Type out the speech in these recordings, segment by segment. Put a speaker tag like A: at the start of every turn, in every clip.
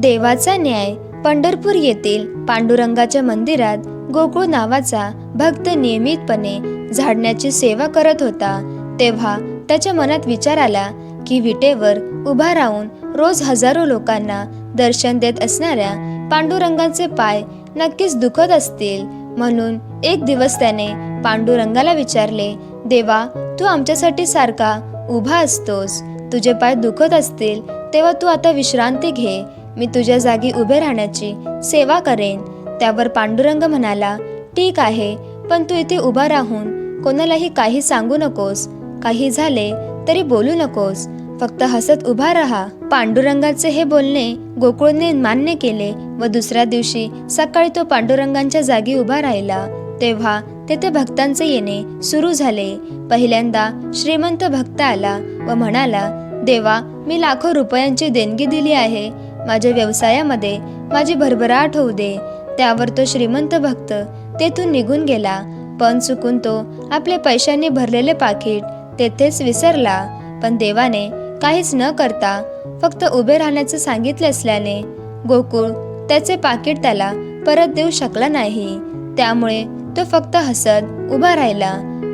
A: देवाचा न्याय. पंढरपूर येथील पांडुरंगाच्या मंदिरात गोकुळ नावाचा भक्त नियमितपणे झाडण्याची सेवा करत होता. तेव्हा त्याच्या मनात विचार आला की विटेवर उभा राहून रोज हजारो लोकांना दर्शन देत असणाऱ्या पांडुरंगाचे पाय नक्कीच दुखत असतील. म्हणून एक दिवस त्याने पांडुरंगाला विचारले, देवा, तू आमच्यासाठी सारखा उभा असतोस. तुझे पाय दुखत असतील तेव्हा तू आता विश्रांती घे. मी तुझ्या जागी उभे राहण्याची सेवा करेन. त्यावर पांडुरंग म्हणाला, ठीक आहे, पण तू इथे उभा राहून कोणालाही काही सांगू नकोस. काही झाले तरी बोलू नकोस. फक्त हसत उभा राहा. पांडुरंगाचे हे बोलणे गोकुळने मान्य केले व दुसऱ्या दिवशी सकाळी तो पांडुरंगांच्या जागी उभा राहिला. तेव्हा तेथे भक्तांचे येणे सुरू झाले. पहिल्यांदा श्रीमंत भक्त आला व म्हणाला, देवा, मी लाखो रुपयांची देणगी दिली आहे. माझ्या व्यवसायामध्ये माझी भरभराट होऊ दे. त्यावर तो श्रीमंत भक्त तेथून निघून गेला. पण चुकून तो आपले पैशांनी भरलेले पाकिट तेथेच विसरला. पण देवाने काहीच न करता फक्त उभे राहण्याचे सांगितले असल्याने गोकुळ त्याचे पाकिट त्याला परत देऊ शकला नाही. त्यामुळे तो फक्त हसत उभा राहिला.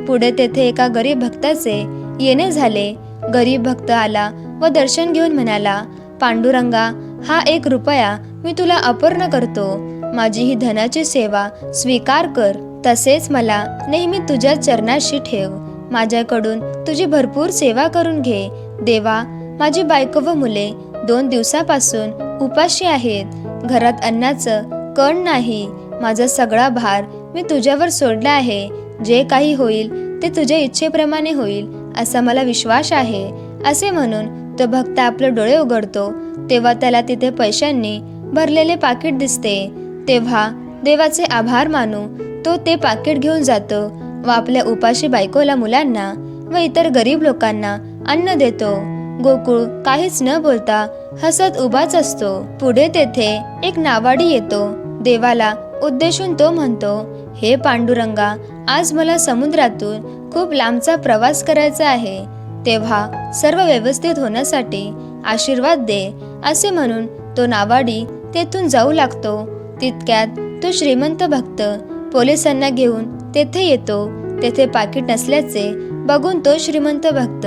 A: पुढे तेथे एका गरीब भक्ताचे येणे झाले. गरीब भक्त आला व दर्शन घेऊन म्हणाला, पांडुरंगा, हा 1 रुपया मी तुला अर्पण करतो. माझी ही धनाची सेवा स्वीकार कर. तसेच मला नेहमी तुझ्या चरणाशी ठेव. माझ्याकडून तुझी भरपूर सेवा करून घे. देवा, माझी बायको व मुले 2 दिवसापासून उपाशी आहेत. घरात अन्नाचं कण नाही. माझा सगळा भार मी तुझ्यावर सोडला आहे. जे काही होईल ते तुझ्या इच्छेप्रमाणे होईल असा मला विश्वास आहे. असे म्हणून तो भक्त आपले डोळे उघडतो तेव्हा त्याला तिथे पैशांनी भरलेले पाकिट दिसते. तेव्हा देवाचे आभार मानू तो ते पाकिट घेऊन जातो व आपल्या उपाशी बायकोला, मुलांना व इतर गरीब लोकांना अन्न देतो. गोकुळ काहीच न बोलता हसत उभाच असतो. पुढे तेथे एक नावाडी येतो. देवाला उद्देशून तो म्हणतो, हे पांडुरंगा, आज मला समुद्रातून खूप लांबचा प्रवास करायचा आहे. तेव्हा सर्व व्यवस्थित होण्यासाठी आशीर्वाद दे. असे म्हणून तो नावाडी तेथून जाऊ लागतो. तितक्यात तो श्रीमंत भक्त पोलिसांना घेऊन तेथे येतो. तेथे पाकिट नसल्याचे बघून तो श्रीमंत भक्त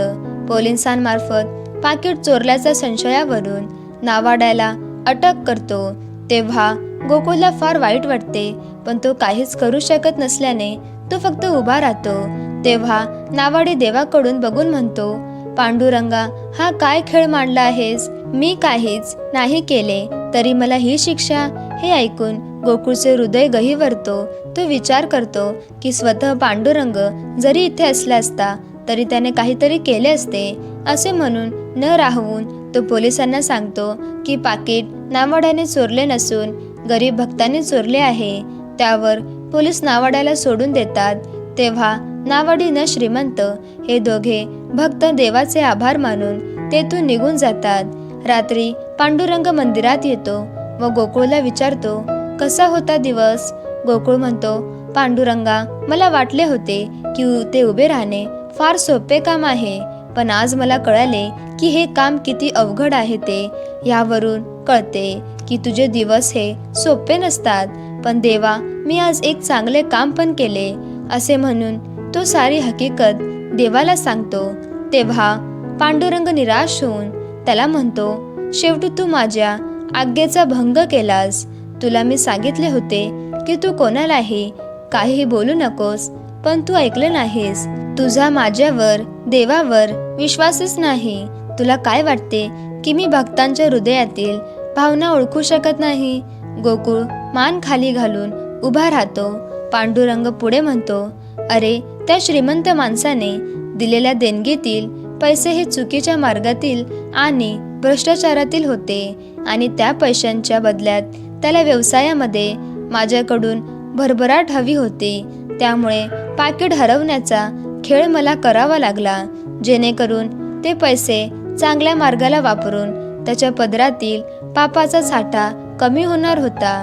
A: पोलिसांमार्फत पाकिट चोरल्याच्या संशयावरून नावाड्याला अटक करतो. तेव्हा गोकुळला फार वाईट वाटते, पण तो काहीच करू शकत नसल्याने तो फक्त उभा राहतो. तेव्हा नावाडी देवाकडून बघून म्हणतो, पांडुरंगा, हा काय खेळ मांडला आहेस? मी काहीच नाही केले तरी मला ही शिक्षा? हे ऐकून गोकुळचे हृदय गहिवरतो. तो विचार करतो की स्वतः पांडुरंग जरी इथे असला असता तरी त्याने काहीतरी केले असते. असे म्हणून न राहून तो पोलिसांना सांगतो की पाकिट नावाड्याने चोरले नसून गरीब भक्तांनी चोरले आहे. त्यावर पोलीस नावाड्याला सोडून देतात. तेव्हा नावाडी न श्रीमंत हे दोघे भक्त देवाचे आभार मानून तेथून निघून जातात. रात्री पांडुरंग मंदिरात येतो व गोकुळला विचारतो, कसा होता दिवस? गोकुळ म्हणतो, पांडुरंगा, मला वाटले होते की ते उभे राहणे फार सोपे काम आहे, पण आज मला कळले की हे काम किती अवघड आहे ते. यावरून कळते की तुझे दिवस हे सोपे नसतात. पण देवा, मी आज एक चांगले काम पण केले. असे म्हणून तो सारी हकीकत देवाला सांगतो. तेव्हा पांडुरंग निराश होऊन त्याला म्हणतो, शेवटी तू माझ्या आज्ञेचा भंग केलास. तुला मी सांगितले होते की तू कोणालाही काहीही बोलू नकोस, पण तू ऐकले नाहीस. तुझा माझ्यावर, देवावर विश्वासच नाही. तुला काय वाटते की मी भक्तांच्या हृदयातील भावना ओळखू शकत नाही? गोकुळ मान खाली घालून उभा राहतो. पांडुरंग पुढे म्हणतो, अरे, त्या श्रीमंत माणसाने दिलेल्या देणगीतील पैसे हे चुकीच्या मार्गातील आणि भ्रष्टाचारातील होते आणि त्या पैशांच्या बदल्यात त्याला व्यवसायामध्ये माझ्याकडून भरभराट हवी होती. त्यामुळे पाकिट हरवण्याचा खेळ मला करावा लागला, जेणेकरून ते पैसे चांगल्या मार्गाला वापरून त्याच्या पदरातील पापाचा साठा कमी होणार होता.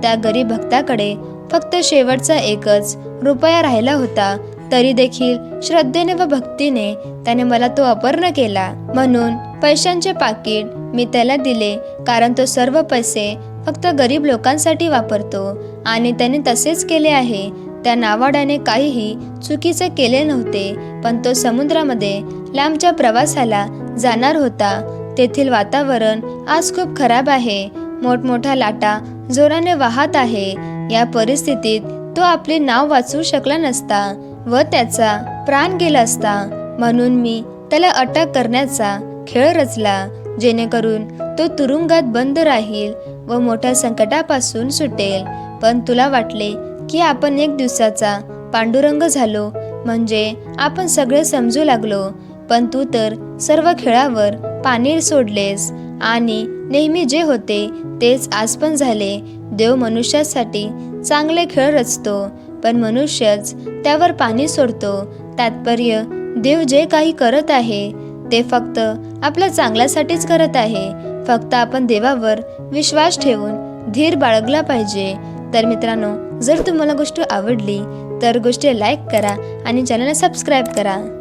A: त्या गरीब भक्ताकडे फक्त शेवटचा 1 रुपया राहिला होता, तरी देखील श्रद्धेने व भक्तीने त्याने मला तो अर्पण केला. म्हणून पैशांचे पाकिट मी त्याला दिले कारण तो सर्व पैसे फक्त गरीब लोकांसाठी वापरतो आणि त्याने तसेच केले आहे. त्या नावाड्याने काहीही चुकीचे केले नव्हते, पण तो समुद्रामध्ये लांबच्या प्रवासाला जाणार होता. तेथील वातावरण आज खूप खराब आहे. मोठमोठ्या लाटा जोराने वाहत आहे. या परिस्थितीत तो आपले नाव वाचवू शकला नसता व त्याचा प्राण गेला असता. म्हणून मी त्याला अटक करण्याचा खेळ रचला, जेणेकरून तो तुरुंगात बंद राहील व मोठ्या संकटापासून सुटेल. पण तुला वाटले की आपण एक दिवसाचा पांडुरंग झालो, म्हणजे आपण सगळे समजू लागलो. पण तू तर सर्व खेळावर पाणी सोडलेस आणि नेहमी जे होते तेच आज पण झाले. देव मनुष्यासाठी चांगले खेळ रचतो, पण मनुष्यच त्यावर पाणी सोडतो. तात्पर्य, देव जे काही करत आहे ते फक्त आपल्या चांगल्यासाठीच करत आहे. फक्त आपण देवावर विश्वास ठेवून धीर बाळगला पाहिजे. तर मित्रांनो, जर तुम्हाला गोष्ट आवडली तर गोष्टी लाईक करा आणि चॅनलला सबस्क्राईब करा.